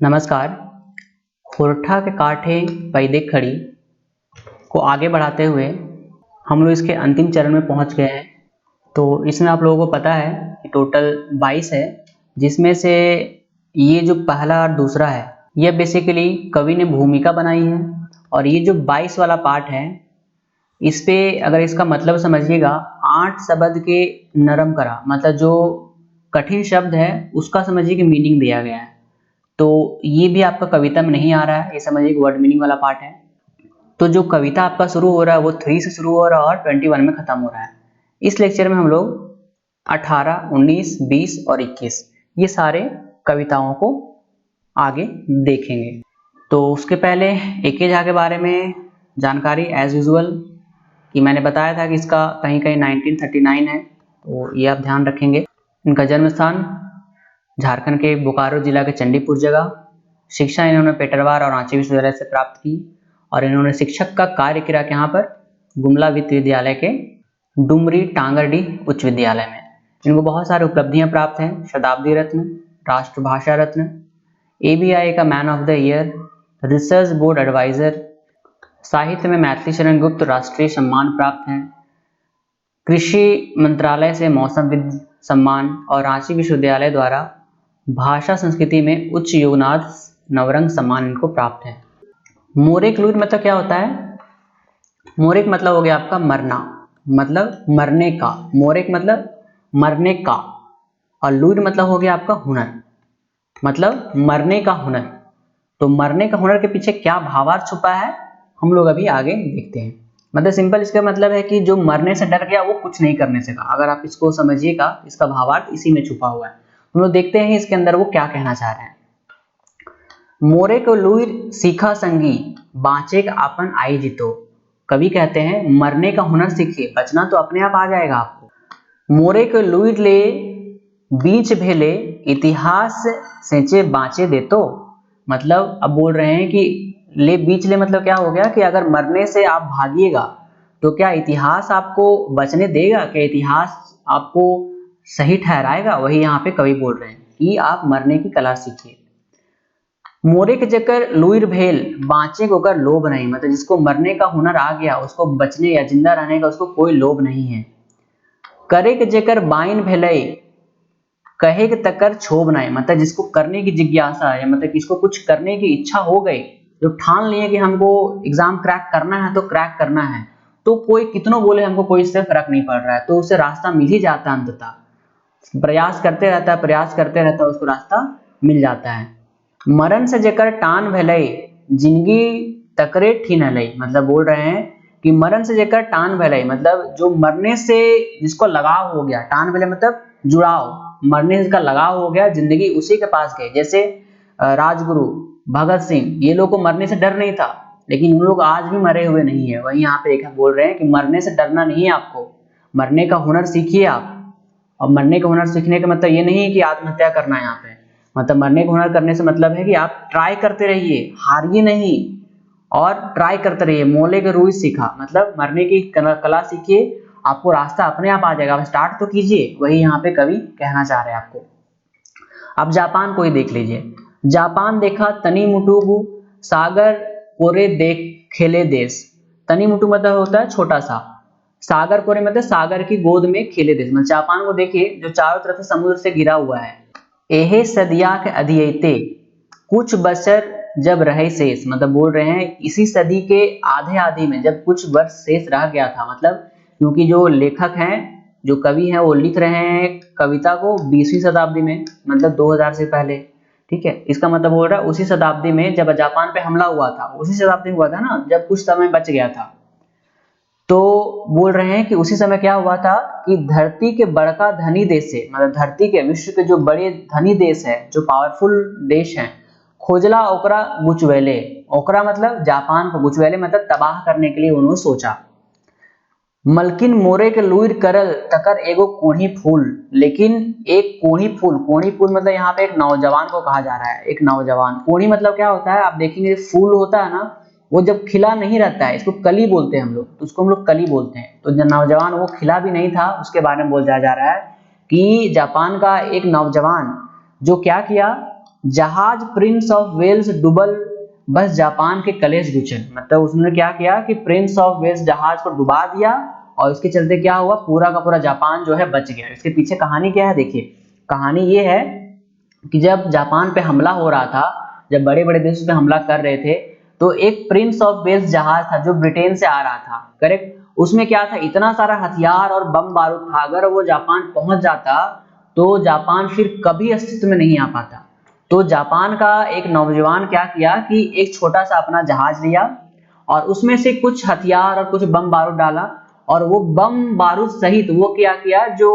नमस्कार। खोरठा के काठे पैदे खड़ी को आगे बढ़ाते हुए हम लोग इसके अंतिम चरण में पहुंच गए हैं। तो इसमें आप लोगों को पता है कि टोटल 22 है, जिसमें से ये जो पहला और दूसरा है यह बेसिकली कवि ने भूमिका बनाई है। और ये जो 22 वाला पार्ट है इस पे अगर इसका मतलब समझिएगा, 8 शब्द के नरम करा, मतलब जो कठिन शब्द है उसका समझिए कि मीनिंग दिया गया है। तो ये भी आपका कविता में नहीं आ रहा है, ये समझिए वर्ड मीनिंग वाला पार्ट है। तो जो कविता आपका शुरू हो रहा है वो 3 से शुरू हो रहा है और 21 में खत्म हो रहा है। इस लेक्चर में हम लोग 18, 19, 20 और 21 ये सारे कविताओं को आगे देखेंगे। तो उसके पहले एकेजा के बारे में जानकारी एज यूजुअल कि मैंने बताया था कि इसका कहीं कहीं 1939 है, तो ये आप ध्यान रखेंगे। इनका जन्म स्थान झारखंड के बोकारो जिला के चंडीपुर जगह। शिक्षा इन्होंने पेटरवार और रांची विश्वविद्यालय से प्राप्त की और इन्होंने शिक्षक का कार्य किया यहाँ पर गुमला वित्त विद्यालय के डुमरी टांगरडी उच्च विद्यालय में। इनको बहुत सारी उपलब्धियां प्राप्त हैं, शताब्दी रत्न, राष्ट्रभाषा रत्न, ABI का man of the year, research board advisor, साहित्य में मैथिली शरण गुप्त राष्ट्रीय सम्मान प्राप्त हैं, कृषि मंत्रालय से मौसमविद सम्मान और रांची विश्वविद्यालय द्वारा भाषा संस्कृति में उच्च योगनाथ नवरंग सम्मान इनको प्राप्त है। मोरेक लुईर मतलब क्या होता है? मोरेक मतलब हो गया आपका मरना, मतलब मरने का। मोरेक मतलब मरने का और लुईर मतलब हो गया आपका हुनर, मतलब मरने का हुनर। तो मरने का हुनर के पीछे क्या भावार्थ छुपा है हम लोग अभी आगे देखते हैं। मतलब सिंपल इसका मतलब है कि जो मरने से डर गया वो कुछ नहीं करने से कहा। अगर आप इसको समझिएगा, इसका भावार्थ इसी में छुपा हुआ है। हम लोग देखते हैं इसके अंदर वो क्या कहना चाह रहे हैं। मोरेक लुईर सीखा संगी बाँचेक आपन आई जितो। कवि कहते हैं मरने का हुनर सीखिए, बचना तो अपने आप आ जाएगा आपको। मोरेक लुईर ले बीच भेले इतिहास सेचे बाँचे देतो। मतलब अब बोल रहे हैं कि ले बीच ले मतलब क्या हो गया कि अगर मरने से आप भागिएगा तो क्या इतिहास आपको बचने देगा? क्या इतिहास आपको सही ठहराएगा? वही यहाँ पे कवि बोल रहे हैं कि आप मरने की कला सीखिए। मोरेक जकर लुईर भेल बाँचे गोकर लोभ नहीं, मतलब जिसको मरने का हुनर आ गया उसको बचने या जिंदा रहने का उसको कोई लोभ नहीं है। करे के जेकर बाइन भेलई कहे के तकर छोभ नहीं, मतलब जिसको करने की जिज्ञासा है, मतलब किसको कुछ करने की इच्छा हो गई, जो ठान लिए कि हमको एग्जाम क्रैक करना है तो क्रैक करना है, तो कोई कितनों बोले हमको कोई इससे फर्क नहीं पड़ रहा है, तो उसे रास्ता मिल ही जाता है। अंततः प्रयास करते रहता है, प्रयास करते रहता है, उसको रास्ता मिल जाता है। मरण से जेकर टान भलई जिंदगी तकरे ठीन हलई, मतलब बोल रहे हैं कि मरण से जेकर टान भलई, मतलब जो मरने से जिसको लगाव हो गया, टान भले मतलब जुड़ाव, मरने का लगाव हो गया, जिंदगी उसी के पास गई। जैसे राजगुरु भगत सिंह, ये लोग को मरने से डर नहीं था, लेकिन उन लोग आज भी मरे हुए नहीं है। वही यहाँ पे एक बोल रहे हैं कि मरने से डरना नहीं है आपको, मरने का हुनर सीखिए आप। और मरने का हुनर सीखने का मतलब ये नहीं है कि आत्महत्या करना है यहाँ पे, मतलब मरने का हुनर करने से मतलब है कि आप ट्राई करते रहिए, हारिए नहीं और ट्राई करते रहिए। मोले के रूई सीखा, मतलब मरने की कला सीखिए, आपको रास्ता अपने आप आ जाएगा, आप स्टार्ट तो कीजिए। वही यहाँ पे कवि कहना चाह रहे हैं आपको। अब जापान को ही देख लीजिए। जापान देखा तनी मुटुगु सागर कोरे देख खेले देश। तनी मुटु मतलब होता है छोटा सा, सागर कोरे मतलब सागर की गोद में खेले देश। मतलब जापान को देखिए जो चारों तरफ से समुद्र से घिरा हुआ है। एहे सदिया के अधियते कुछ बचर जब रहे शेष, मतलब बोल रहे हैं इसी सदी के आधे आधे में जब कुछ वर्ष शेष रह गया था, मतलब क्योंकि जो लेखक हैं, जो कवि हैं, वो लिख रहे हैं कविता को 20वीं शताब्दी में, मतलब 2000 से पहले। ठीक है, इसका मतलब बोल रहा है उसी शताब्दी में जब जापान पे हमला हुआ था, उसी शताब्दी में हुआ था ना, जब कुछ समय बच गया था। तो बोल रहे हैं कि उसी समय क्या हुआ था कि धरती के बड़का धनी देश से, मतलब धरती के विश्व के जो बड़े धनी देश है, जो पावरफुल देश हैं, खोजला ओकरा गुचवेले। ओकरा मतलब जापान को, गुचवेले मतलब तबाह करने के लिए उन्होंने सोचा। मलकिन मोरे के लुईर करल तकर एगो कोढ़ी फूल, लेकिन एक कोढ़ी फूल, कोढ़ी फूल मतलब यहाँ पे एक नौजवान को कहा जा रहा है, एक नौजवान। कोढ़ी मतलब क्या होता है, आप देखेंगे फूल होता है ना, वो जब खिला नहीं रहता है, इसको कली बोलते हैं हम लोग, तो उसको हम लोग कली बोलते हैं। तो जो नौजवान वो खिला भी नहीं था, उसके बारे में बोला जा रहा है कि जापान का एक नौजवान जो क्या किया, जहाज प्रिंस ऑफ वेल्स डुबल बस जापान के कलेश गुचल। मतलब उसने क्या किया कि प्रिंस ऑफ वेल्स जहाज को डुबा दिया और इसके चलते क्या हुआ, पूरा का पूरा जापान जो है बच गया। इसके पीछे कहानी क्या है देखिए, कहानी ये है कि जब जापान पे हमला हो रहा था, जब बड़े बड़े देशों पे हमला कर रहे थे, तो एक प्रिंस ऑफ वेल्स जहाज था जो ब्रिटेन से आ रहा था, करेक्ट। उसमें क्या था, इतना सारा हथियार और बम बारूद था, अगर वो जापान पहुंच जाता तो जापान फिर कभी अस्तित्व में नहीं आ पाता। तो जापान का एक नौजवान क्या किया कि एक छोटा सा अपना जहाज लिया और उसमें से कुछ हथियार और कुछ बम बारूद डाला, और वो बम बारूद सहित वो क्या किया, जो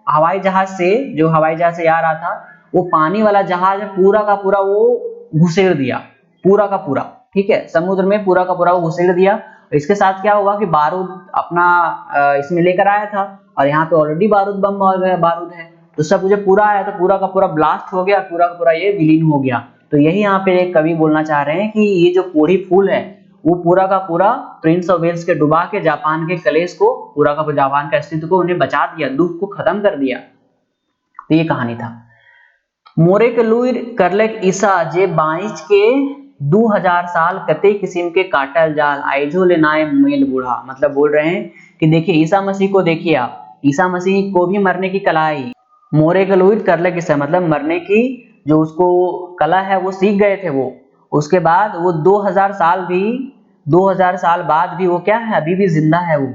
हवाई जहाज से आ रहा था, वो पानी वाला जहाज है पूरा का पूरा वो घुसेड़ दिया, पूरा का पूरा, ठीक है, समुद्र में पूरा का पूरा वो घुसेड़ दिया। इसके साथ क्या हुआ कि बारूद अपना इसमें लेकर आया था, और यहाँ पे ऑलरेडी बम और बारूद है, तो सब मुझे पूरा आया, तो पूरा का पूरा ब्लास्ट हो गया, पूरा का पूरा ये विलीन हो गया। तो यही यहाँ पे एक कवि बोलना चाह रहे हैं कि ये जो कोढ़ी फूल है वो पूरा का पूरा प्रिंस ऑफ वेल्स के डुबा के जापान के कलेश को, पूरा का पूरा जापान का अस्तित्व को उन्हें बचा दिया, दुख को खत्म कर दिया। तो ये कहानी था। मोरे के लुइर करलेक ईसा जे 22 के 2000 साल कते किस्म के काटल जाल आइजो ले नाए मेल बूढ़ा। मतलब बोल रहे हैं कि देखिए ईसा मसीह को देखिए आप, ईसा मसीह को भी मरने की कला आई। मोरे के लुइर करलेक ईसा मतलब मरने की जो उसको कला है वो सीख गए थे वो। उसके बाद वो 2000 साल बाद भी वो क्या है, अभी भी जिंदा है वो।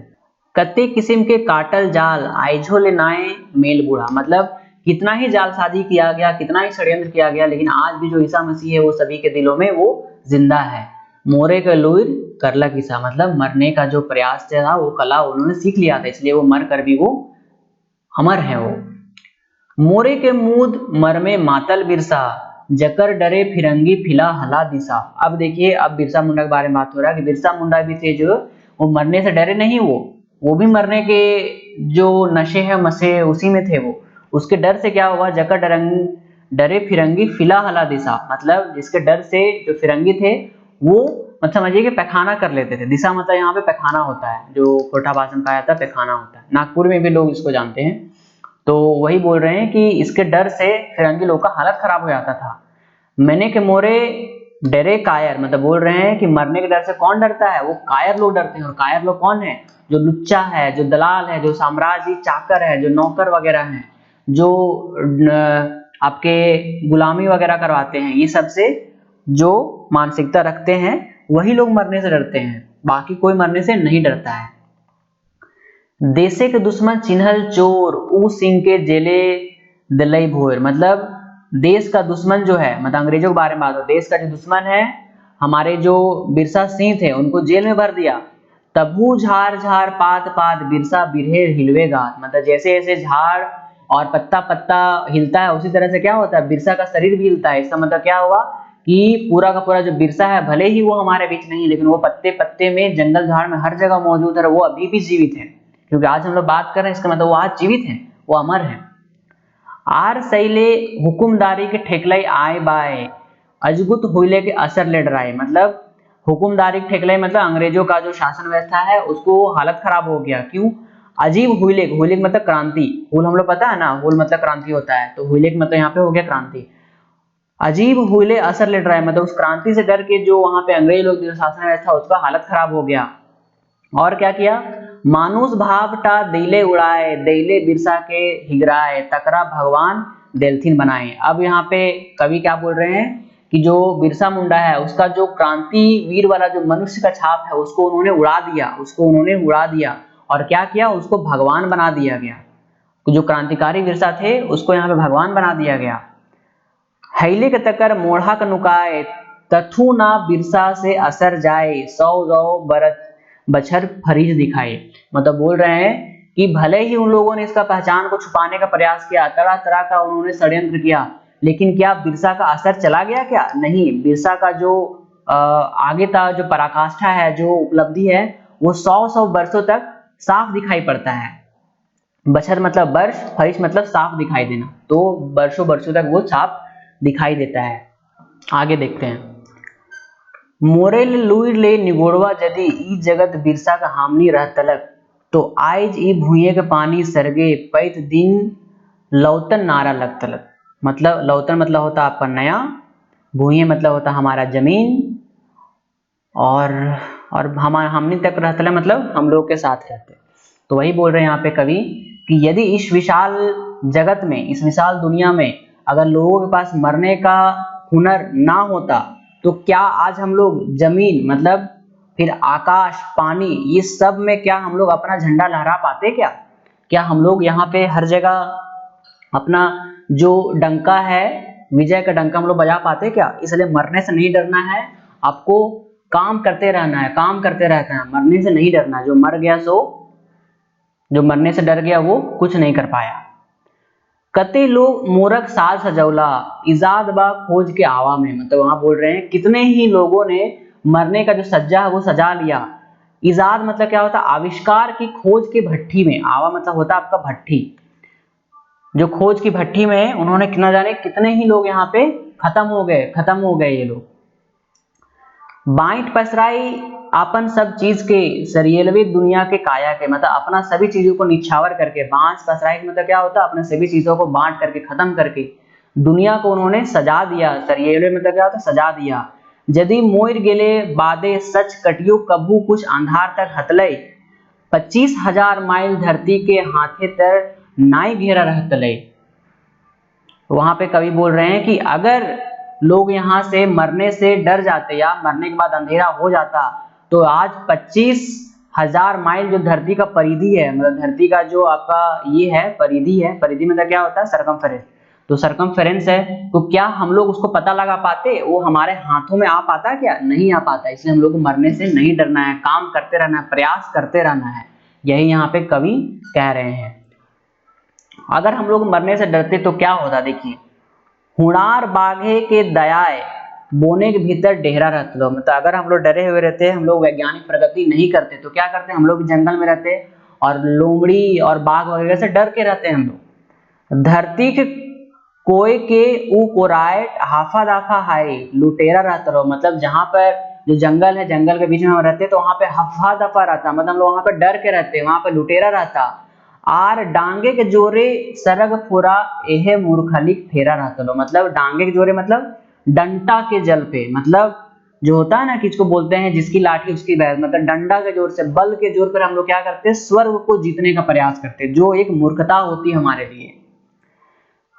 कते किस्म के काटल जाल आइजो ले नाए मेल बूढ़ा। मतलब कितना ही जालसाजी किया गया, कितना ही षड्यंत्र किया गया, लेकिन आज भी जो ईसा मसीह है वो सभी के दिलों में वो जिंदा है। मोरे के लुइर करलक ईसा मतलब मरने का जो प्रयास था वो कला उन्होंने सीख लिया था, इसलिए वो मर कर भी वो अमर है वो। मोरे के मूद मरमे मातल बिरसा जकर डरे फिरंगी फिला हला दिशा। अब देखिए, अब बिरसा मुंडा के बारे में बात हो रहा है कि बिरसा मुंडा भी थे जो वो मरने से डरे नहीं, वो भी मरने के जो नशे है मसे उसी में थे वो। उसके डर से क्या हुआ, जकर डरे फिरंगी फिला हला दिशा मतलब जिसके डर से जो फिरंगी थे वो मतलब समझिए कि पैखाना कर लेते थे। दिशा मतलब यहाँ पे पैखाना होता है, जो कोठा भाषण का आता है पैखाना होता है, नागपुर में भी लोग इसको जानते हैं। तो वही बोल रहे हैं कि इसके डर से फिरंगी लोग का हालत खराब हो जाता था। मैंने के मोरे डरे कायर मतलब बोल रहे हैं कि मरने के डर से कौन डरता है, वो कायर लोग डरते हैं। और कायर लोग कौन है, जो लुच्चा है, जो दलाल है, जो साम्राज्य चाकर है, जो नौकर वगैरह हैं, जो आपके गुलामी वगैरह करवाते हैं, ये सबसे जो मानसिकता रखते हैं वही लोग मरने से डरते हैं, बाकी कोई मरने से नहीं डरता है। देशे के दुश्मन चिन्हल चोर ऊ सिंह के जेले दिलई भोर। मतलब देश का दुश्मन जो है, मतलब अंग्रेजों के बारे में बात हो, देश का जो दुश्मन है हमारे जो बिरसा सिंह थे उनको जेल में भर दिया। तबू झार झार पात पात बिरसा बिरहे हिलवे गात। मतलब जैसे जैसे झाड़ और पत्ता पत्ता हिलता है उसी तरह से क्या होता है, बिरसा का शरीर भी हिलता है। इसका मतलब क्या हुआ कि पूरा का पूरा जो बिरसा है भले ही वो हमारे बीच नहीं, लेकिन वो पत्ते पत्ते में, जंगल झाड़ में हर जगह मौजूद है, वो अभी भी जीवित है। क्योंकि आज हम लोग बात कर रहे हैं इसका मतलब वो आज जीवित हैं, वो अमर हैं। आर सैले हुकुमदारी के ठेकलाई आए बाय अजगुत हुईले के असर ले डराए। मतलब हुकुमदारी के ठेकलाई मतलब अंग्रेजों का जो शासन व्यवस्था है उसको हालत खराब हो गया। क्यों, अजीब हुईले, हुईले मतलब क्रांति, हुल हम लोग पता है ना, हुल मतलब क्रांति होता है, तो हुईले मतलब यहाँ पे हो गया क्रांति। अजीब हुईले असर ले डराए मतलब उस क्रांति से डर के जो वहां पे अंग्रेज लोग जो शासन व्यवस्था उसका हालत खराब हो गया। और क्या किया, मानुष भावटा दिले उड़ाए दिले बिरसा के हिगराए तकरा भगवान देलथिन बनाए। अब यहाँ पे कवि क्या बोल रहे हैं कि जो बिरसा मुंडा है उसका जो क्रांति वीर वाला जो मनुष्य का छाप है उसको उन्होंने उड़ा दिया, और क्या किया, उसको भगवान बना दिया गया। जो क्रांतिकारी बिरसा थे उसको यहाँ पे भगवान बना दिया गया। हैले के तकर मोढ़ा का नुकाए तथु ना बिरसा से असर जाए सौ बरत बछर फरीज दिखाए। मतलब बोल रहे हैं कि भले ही उन लोगों ने इसका पहचान को छुपाने का प्रयास किया, तरह तरह का उन्होंने षड्यंत्र किया, लेकिन क्या बिरसा का असर चला गया, क्या नहीं। बिरसा का जो आगे का जो पराकाष्ठा है, जो उपलब्धि है, वो 100 वर्षों तक साफ दिखाई पड़ता है। बछर मतलब वर्ष, फरीज मतलब साफ दिखाई देना, तो वर्षों वर्षों तक वो साफ दिखाई देता है। आगे देखते हैं। मोरेल लुइर ले निगोड़वा यदि ई जगत बिरसा का हामनी रह तलक तो आइज ई भुइये के पानी सरगे पैत दिन लौतन नारा लग तलक। मतलब लौतन मतलब होता है आपका नया, भूये मतलब होता हमारा जमीन, और हमने तक रहता है मतलब हम लोग के साथ रहते। तो वही बोल रहे हैं यहाँ पे कवि कि यदि इस विशाल जगत में, इस विशाल दुनिया में अगर लोगों के पास मरने का हुनर ना होता तो क्या आज हम लोग जमीन मतलब फिर आकाश, पानी, ये सब में क्या हम लोग अपना झंडा लहरा पाते? क्या हम लोग यहाँ पे हर जगह अपना जो डंका है, विजय का डंका हम लोग बजा पाते क्या? इसलिए मरने से नहीं डरना है, आपको काम करते रहना है, काम करते रहना है, मरने से नहीं डरना। जो मरने से डर गया वो कुछ नहीं कर पाया। कते लोग मूरख साज सजौला, इजाद बा खोज के आवा में, मतलब वहां बोल रहे हैं कितने ही लोगों ने मरने का जो सज्जा है वो सजा लिया। इजाद मतलब क्या होता है? आविष्कार की खोज की भट्ठी में, आवा मतलब होता है आपका भट्ठी, जो खोज की भट्ठी में उन्होंने न जाने कितने ही लोग यहाँ पे खत्म हो गए ये लोग। बाइट पसराई अपन सब चीज के सरियलवे दुनिया के काया के, मतलब अपना सभी चीजों को निछावर करके, बांट पसराई मतलब क्या होता है? अपने सभी चीजों को बांट करके, खत्म करके दुनिया को उन्होंने सजा दिया। सरियलवे मतलब क्या होता है? सजा दिया। यदि मोर गेले बादे सच कटियो कभू कुछ अंधार तक हतले, 25,000 माइल धरती के हाथे तर नाई घेरा रहतले। वहां पे कवि बोल रहे हैं कि अगर लोग यहाँ से मरने से डर जाते या मरने के बाद अंधेरा हो जाता तो आज 25,000 माइल जो धरती का परिधि है, मतलब धरती का जो आपका ये है परिधि है, परिधि मतलब क्या होता है? सरकमफेरेंस। तो सरकमफेरेंस है, तो क्या हम लोग उसको पता लगा पाते? वो हमारे हाथों में आ पाता? क्या नहीं आ पाता। इसलिए हम लोग को मरने से नहीं डरना है, काम करते रहना है, प्रयास करते रहना है, यही यहाँ पे कवि कह रहे हैं। अगर हम लोग मरने से डरते तो क्या होता? देखिए, हुणार बाघे के दयाए बोने के भीतर डेहरा रहते लोग, मतलब अगर हम लोग डरे हुए रहते, हम लोग वैज्ञानिक प्रगति नहीं करते तो क्या करते? हम लोग जंगल में रहते और लोमड़ी और बाघ वगैरह से डर के रहते हैं हम लोग। धरती के कोय के ऊ कोरायट हाफा दाफा हाय लुटेरा रहता रहो, मतलब जहां पर जो जंगल है, जंगल के बीच में हम रहते तो वहां पे हफा दफा रहता, मतलब हम लोग वहां पे डर के रहते, वहां पे लुटेरा रहता। आर डांगे के जोरे सरग फुरा एहे मूर्खलिक फेरा रहता लो, मतलब डांगे के जोरे मतलब डंटा के जल पे, मतलब जो होता है ना कि इसको बोलते हैं जिसकी लाठी उसकी भैंस, मतलब डंडा के जोर से, बल के जोर पर हम लोग क्या करते हैं? स्वर्ग को जीतने का प्रयास करते हैं, जो एक मूर्खता होती है हमारे लिए।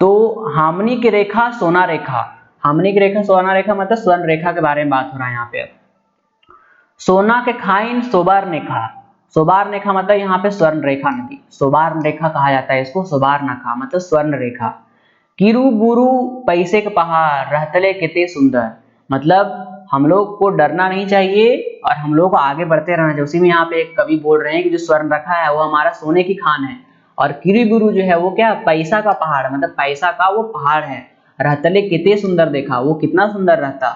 तो हामनी की रेखा सोना रेखा, हामनी की रेखा सोना रेखा मतलब स्वर्ण रेखा के बारे में बात हो रहा है यहाँ पे। सोना के खाइन सोबार नेखा, सोबार नेखा मतलब यहाँ पे स्वर्ण रेखा नदी, सोबार रेखा कहा जाता है इसको, सोबार नखा मतलब स्वर्ण रेखा। किरु बुरु पैसे के पहाड़ रहतले कितने सुंदर, मतलब हम लोग को डरना नहीं चाहिए और हम लोग को आगे बढ़ते रहना चाहिए। उसी में यहाँ पे एक कवि बोल रहे हैं कि जो स्वर्ण रेखा है वो हमारा सोने की खान है, और किरीबुरु जो है वो क्या? पैसा का पहाड़, मतलब पैसा का वो पहाड़ है। रहतले कितने सुंदर, देखा वो कितना सुंदर रहता।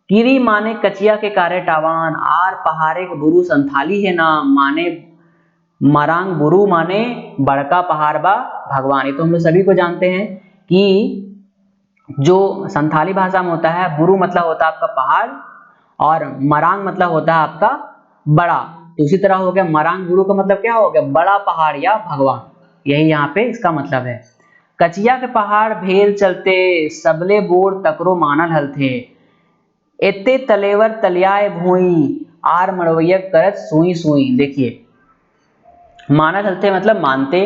किरी माने कचिया के कारे टावान, आर पहाड़े के बुरु संथाली है नाम, माने मरांग बुरु माने बड़का पहाड़ बा भगवान। ये तो हम लोग सभी को जानते हैं कि जो संथाली भाषा में होता है, बुरु मतलब होता है आपका पहाड़ और मरांग मतलब होता है आपका बड़ा। तो उसी तरह हो गया मरांग गुरु का मतलब क्या हो गया? बड़ा पहाड़ या भगवान, यही यहाँ पे इसका मतलब है। कचिया के पहाड़ भेल चलते सबले बोर तकरो मानल हल थे, एते तलेवर तलियाए भूई आर मड़वैया करत सुई सुई। देखिए, मानल हल थे मतलब मानते,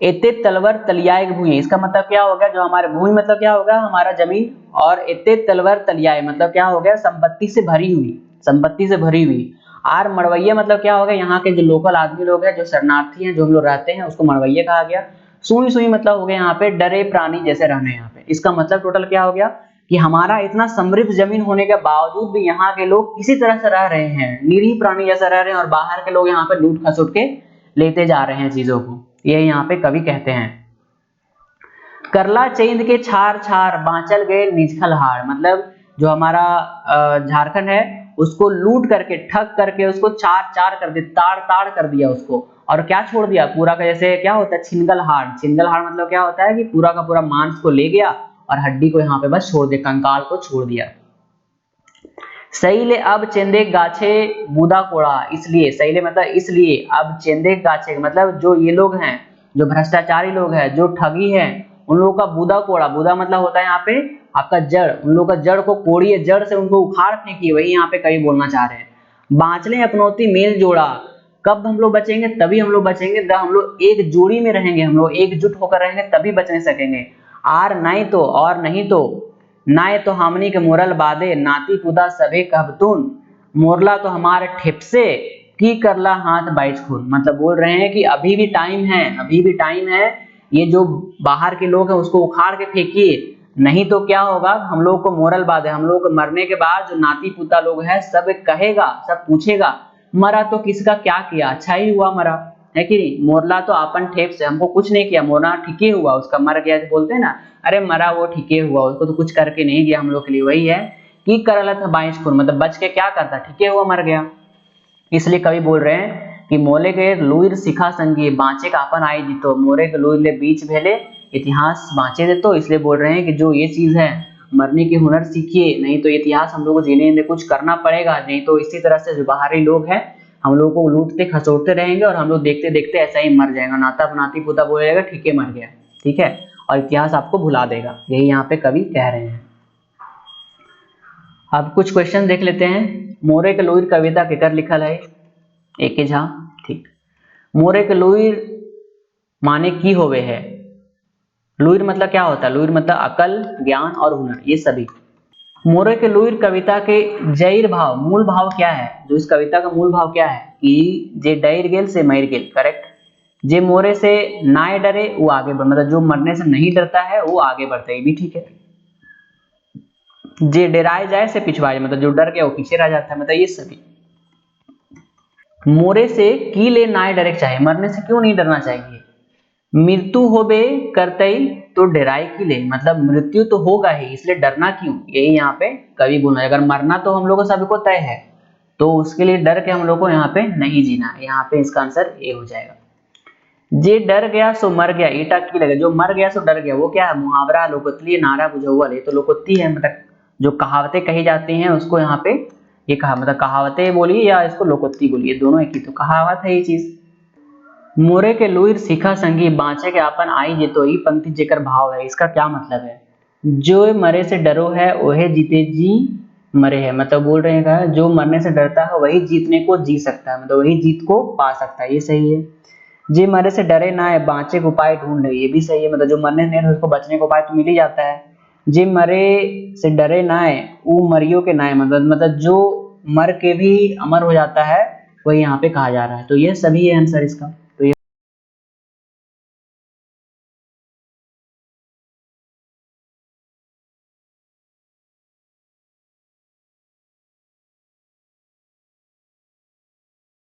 एते तलवर तलियाए भूई, इसका मतलब क्या हो गया? जो हमारे भूमि मतलब क्या होगा? हमारा जमीन, और एते तलवर तलियाए मतलब क्या हो गया? संपत्ति से भरी हुई, संपत्ति से भरी हुई। आर मड़वैया मतलब क्या होगा? यहाँ के जो लोकल आदमी लोग हैं, जो शरणार्थी हैं, जो हम लोग रहते हैं, उसको मड़वैया कहा गया। सुई सुई मतलब हो गया यहाँ पे डरे प्राणी जैसे रहने। यहाँ पे इसका मतलब टोटल क्या हो गया कि हमारा इतना समृद्ध जमीन होने के बावजूद भी यहाँ के लोग किसी तरह से रह रहे हैं, निरीह प्राणी जैसा रह रहे हैं, और बाहर के लोग यहाँ पे लूट खसुट के लेते जा रहे हैं चीजों को, ये यहाँ पे कवि कहते हैं। करला चेंद के छार छार बांचल गए निजखल हार, मतलब जो हमारा झारखंड है उसको लूट करके, ठग करके उसको चार चार कर दिया, ताड़ ताड़ कर दिया उसको, और क्या छोड़ दिया पूरा का? जैसे क्या होता है छिनगल हाड़, छिनगल हाड़ मतलब क्या होता है कि पूरा का पूरा मांस को ले गया और हड्डी को यहाँ पे बस छोड़ दिया, कंकाल को छोड़ दिया। सही ले अब चेंदे गाछे बूदा कोड़ा, इसलिए सही ले मतलब इसलिए, अब चेंदे गाछे मतलब जो ये लोग हैं, जो भ्रष्टाचारी लोग हैं, जो ठगी हैं, उन लोगों का बूदा कोड़ा, बूदा मतलब होता है यहाँ पे आपका जड़, उन लोगों का जड़ को कोड़िए, जड़ से उनको उखाड़ फेंकिए, वही यहाँ पे कवि बोलना चाह रहे हैं। बाँचले अपनौती मेल जोड़ा, कब हम लोग बचेंगे? तभी हम लोग बचेंगे जब हम लोग एक जोड़ी में रहेंगे, हम लोग एकजुट होकर रहेंगे, तभी बच नहीं सकेंगे। आर नहीं तो और नहीं तो, नाय तो हमनी के मोरल बादे, नाती पुदा सभे कहबतुन, मोरला तो हमारे ठिपसे की करला हाथ बाईस खून। मतलब बोल रहे हैं कि अभी भी टाइम है, अभी भी टाइम है, ये जो बाहर के लोग हैं उसको उखाड़ के फेंकिए, नहीं तो क्या होगा, हम लोग को मोरल बात है, हम लोग को मरने के बाद जो नाती पुता लोग हैं सब कहेगा, सब पूछेगा मरा तो किसका क्या किया, अच्छा ही हुआ मरा, है कि नहीं। मोरला तो अपन ठेप से, हमको कुछ नहीं किया, मोरला ठीके हुआ, उसका मर गया बोलते हैं ना, अरे मरा वो ठीके हुआ, उसको तो कुछ करके नहीं गया हम लोग के लिए। वही है कि करला था बाईस खून, मतलब बच के क्या करता, ठीके हुआ मर गया। इसलिए कवि बोल रहे हैं कि मोले के लुईर सिखा संगी, बाँचे का अपन आई जीतो, मोरे के लुईर ले बीच भेले, इतिहास बाँचे दे। तो इसलिए बोल रहे हैं कि जो ये चीज है, मरने की हुनर सीखिए, नहीं तो इतिहास हम लोग को जीने में कुछ करना पड़ेगा, नहीं तो इसी तरह से जो बाहरी लोग हैं हम लोग को लूटते खसोटते रहेंगे और हम लोग देखते देखते ऐसा ही मर जाएगा, नाता नाती पोता बोलेगा ठीक है मर गया, ठीक है, और इतिहास आपको भुला देगा। यही यहाँ पे कवि कह रहे हैं। अब कुछ क्वेश्चन देख लेते हैं। मोरे के लुईर कविता केकर लिखल है? एके झा। ठीक। मोरे के लुईर माने की होवे है? लुईर मतलब क्या होता है? लुईर मतलब अकल, ज्ञान और हुनर, ये सभी। मोरे के लुईर कविता के जैर भाव, मूल भाव क्या है? जो इस कविता का मूल भाव क्या है कि जे डैर गेल से मर गेल, करेक्ट। जे मोरे से नाय डरे वो आगे बढ़, मतलब जो मरने से नहीं डरता है वो आगे बढ़ता है, ये भी ठीक है। जे डराए जाए से पिछवाए, मतलब जो डर गया वो पीछे रह जाता है, मतलब ये सभी। मोरे से की ले नाय डरे चाहिए, मरने से क्यों नहीं डरना चाहिए? मृत्यु होबे करतई तो डराई की ले, मतलब मृत्यु तो होगा ही, इसलिए डरना क्यों? यही यहाँ पे कवि बोल रहा है। अगर मरना तो हम लोग को सबको तय है, तो उसके लिए डर के हम लोग को यहाँ पे नहीं जीना है। यहाँ पे इसका आंसर ए हो जाएगा। जे डर गया सो मर गया, ईटा की लगे, जो मर गया सो डर गया, वो क्या है? मुहावरा, लोकोक्ति, नारा बुझौल, ये तो लोकोक्ति है, मतलब जो कहावतें कही जाती हैं उसको यहाँ पे ये कहा, मतलब कहावतें बोलिए या इसको लोकोक्ति बोलिए, दोनों एक ही तो कहावत है ये चीज। मोरे के लुईर सीखा संगी, बाँचे के आपन आई जेतो, ई पंक्ति जेकर भाव है, इसका क्या मतलब है? जो मरे से डरो है ओहे जीते जी मरे है, मतलब बोल रहे हैं जो मरने से डरता है वही जीतने को जी सकता है, मतलब वही जीत को पा सकता है, ये सही है। जे मरे से डरे ना है, बाँचे को उपाय ढूंढ ले, ये भी सही है, मतलब जो मरने नहीं है उसको बचने का उपाय तो मिल ही जाता है। जे मरे से डरे ना है वो मरियो के ना है, मतलब जो मर के भी अमर हो जाता है वही यहाँ पे कहा जा रहा है, तो ये सभी है आंसर इसका।